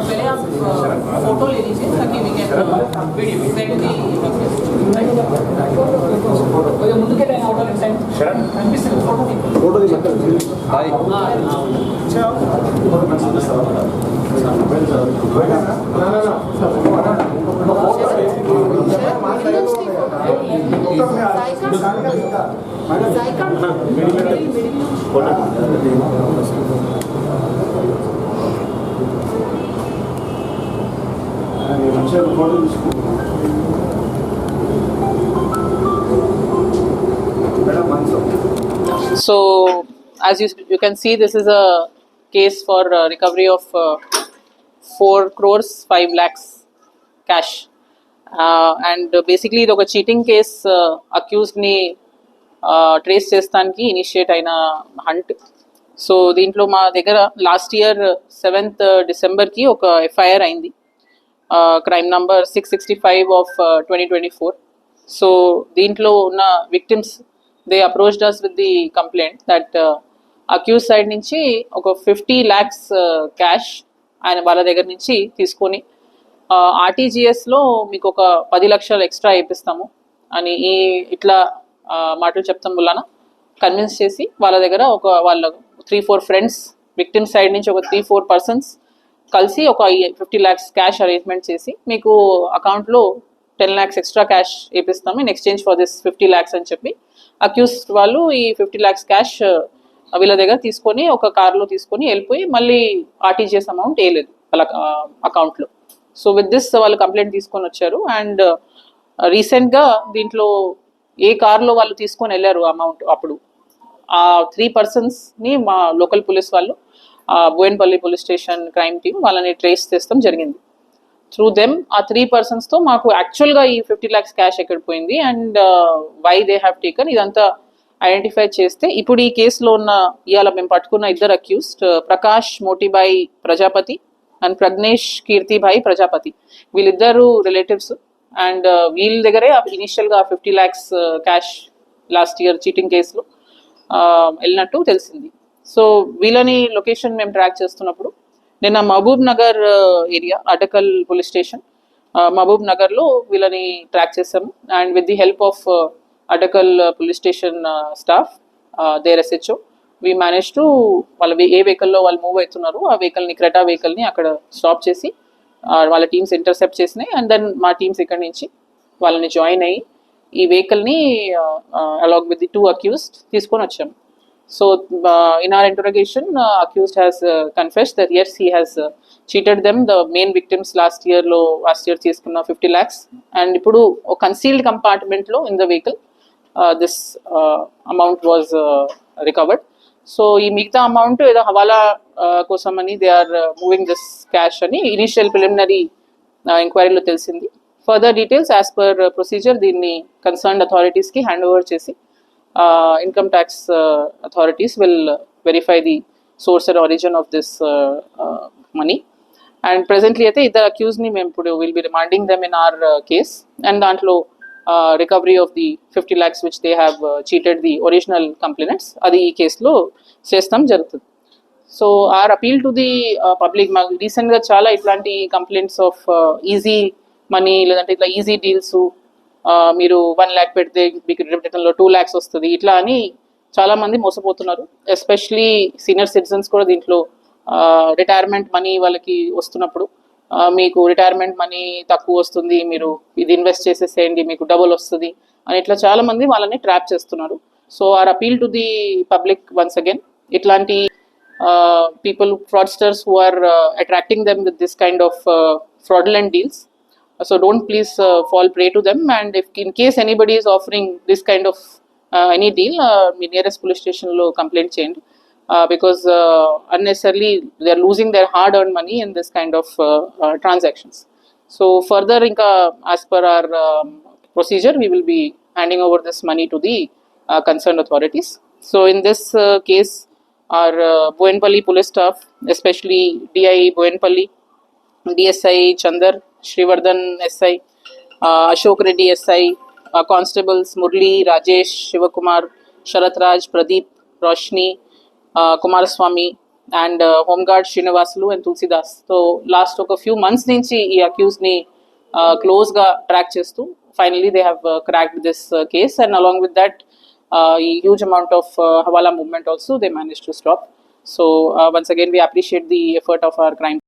पहले आप फोटो ले लीजिए ताकि वी कैन सेंड दी ముందుకే టైం అవుట్ ఆఫ్ టైం కనిపిస్తుంది photo hi So, as you can see, this is a case for recovery of 4 crores 5 lakhs cash, and basically ఇది ఒక cheating case accused ని trace చేస్తానికి initiate అయిన hunt. So దీంట్లో మా దగ్గర లాస్ట్ ఇయర్ 7th డిసెంబర్కి ఒక ఎఫ్ఐఆర్ అయింది, క్రైమ్ నంబర్ 665 ఆఫ్ 2024. సో దీంట్లో ఉన్న victims they approached us with the complaint that accused side నుంచి ఒక 50 lakhs క్యాష్ ఆయన వాళ్ళ దగ్గర నుంచి తీసుకొని ఆర్టీజీఎస్లో మీకు ఒక 10 లక్షలు ఎక్స్ట్రా వేపిస్తాము అని ఇట్లా మాటలు చెప్తాం వలన కన్విన్స్ చేసి వాళ్ళ దగ్గర ఒక వాళ్ళ 3-4 ఫ్రెండ్స్ విక్టిమ్ సైడ్ నుంచి ఒక 3-4 పర్సన్స్ కలిసి ఒక 50 lakhs క్యాష్ అరేంజ్మెంట్ చేసి మీకు అకౌంట్లో 10 lakhs ఎక్స్ట్రా క్యాష్ వేపిస్తాము in exchange for this 50 lakhs అని చెప్పి అక్యూజ్ వాళ్ళు ఈ 50 lakhs క్యాష్ వీళ్ళ దగ్గర తీసుకొని ఒక కార్లో తీసుకొని వెళ్ళిపోయి మళ్ళీ ఆర్టీజీఎస్ అమౌంట్ వేయలేదు వాళ్ళ అకౌంట్లో. సో విత్ దిస్ వాళ్ళు కంప్లైంట్ తీసుకొని వచ్చారు. అండ్ రీసెంట్గా దీంట్లో ఏ కార్లో వాళ్ళు తీసుకొని వెళ్ళారు అమౌంట్, అప్పుడు ఆ 3 పర్సన్స్ని మా లోకల్ పోలీస్ వాళ్ళు Bowenpally police station crime team వాళ్ళని ట్రేస్ చేస్తాం జరిగింది. త్రూ దెమ్ ఆ 3 పర్సన్స్తో మాకు యాక్చువల్గా ఈ 50 lakhs క్యాష్ ఎక్కడ పోయింది and why they have taken ఇదంతా ఐడెంటిఫై చేస్తే ఇప్పుడు ఈ కేసులో ఉన్న ఇవాళ మేము పట్టుకున్న 2 అక్యూస్డ్ ప్రకాష్ మోటిబాయి ప్రజాపతి అండ్ ప్రజ్ఞేష్ కీర్తిభాయ్ ప్రజాపతి, వీళ్ళిద్దరు రిలేటివ్స్. అండ్ వీళ్ళ దగ్గరే ఇనిషియల్గా 50 lakhs cash last year cheating కేసులో వెళ్ళినట్టు తెలిసింది. సో వీళ్ళని లొకేషన్ మేము ట్రాక్ చేస్తున్నప్పుడు నిన్న Mahabubnagar area Addakal police station మహబూబ్ నగర్లో వీళ్ళని ట్రాక్ చేసాము. And with the help of Addakal police station staff there SHO we manage to వాళ్ళ ఏ వెహికల్లో వాళ్ళు మూవ్ అవుతున్నారు ఆ వెహికల్ని క్రెటా వెహికల్ని అక్కడ స్టాప్ చేసి వాళ్ళ టీమ్స్ ఇంటర్సెప్ట్ చేసినాయి. అండ్ దెన్ మా టీమ్స్ ఇక్కడ నుంచి వాళ్ళని జాయిన్ అయ్యి ఈ వెహికల్ని అలాంగ్ విత్ ది 2 అక్యూస్డ్ తీసుకొని వచ్చాము. So in our interrogation, accused has confessed that yes, he has cheated them, the main victims last year తీసుకున్న 50 lakhs, and ఇప్పుడు concealed compartment లో in the vehicle this amount was recovered. So ఈ మిగతా amount ఏదో హవాలా కోసం అని they are moving this cash అని initial preliminary ఎంక్వైరీలో తెలిసింది. Further details as per procedure దీన్ని కన్సర్న్డ్ అథారిటీస్కి హ్యాండ్ ఓవర్ చేసి income tax authorities will verify the source and origin of this money. And presently అయితే ఇద్దరు అక్యూజ్ ని మేము ఇప్పుడు will be remanding them in our case and దాంట్లో recovery of the 50 lakhs which they have cheated the original complainants అది ఈ కేసులో చేస్తాం జరుగుతుంది. So our appeal to the public, మాకు రీసెంట్గా చాలా ఇట్లాంటి కంప్లైంట్స్ ఆఫ్ ఈజీ మనీ లేదంటే ఇట్లా ఈజీ డీల్స్ మీరు 1 lakh పెడితే మీకు రిటర్న్లో 2 lakhs వస్తుంది ఇట్లా అని చాలామంది మోసపోతున్నారు. ఎస్పెషలీ సీనియర్ సిటిజన్స్ కూడా దీంట్లో రిటైర్మెంట్ మనీ వాళ్ళకి వస్తున్నప్పుడు మీకు రిటైర్మెంట్ మనీ తక్కువ వస్తుంది మీరు ఇది ఇన్వెస్ట్ చేసేసేయండి మీకు డబుల్ వస్తుంది అని ఇట్లా చాలామంది వాళ్ళని ట్రాప్ చేస్తున్నారు. So our appeal to the public once again ఇట్లాంటి people, fraudsters who are attracting them with this kind of fraudulent deals. So don't please fall prey to them. And if in case anybody is offering this kind of any deal, me nearest police station లో complaint చేయండి, because unnecessarily they are losing their hard earned money in this kind of transactions. So further, ఇంకా as per our procedure, we will be handing over this money to the concerned authorities. So in this case, our Boyenpalli police staff, especially DI Boyenpalli, DSI Chandar, Srivardhan SI, Ashok Reddy SI, constables Murli, Rajesh, Shivakumar, Sharat Raj, Pradeep, Roshni, Kumaraswamy, and homeguard Srinivasulu and Tulsidas. So last ఒక few months నుంచి ఈ accused ని close గా track చేస్తూ finally they have cracked this case, and along with that a huge amount of hawala movement also they managed to stop. So once again we appreciate the effort of our crime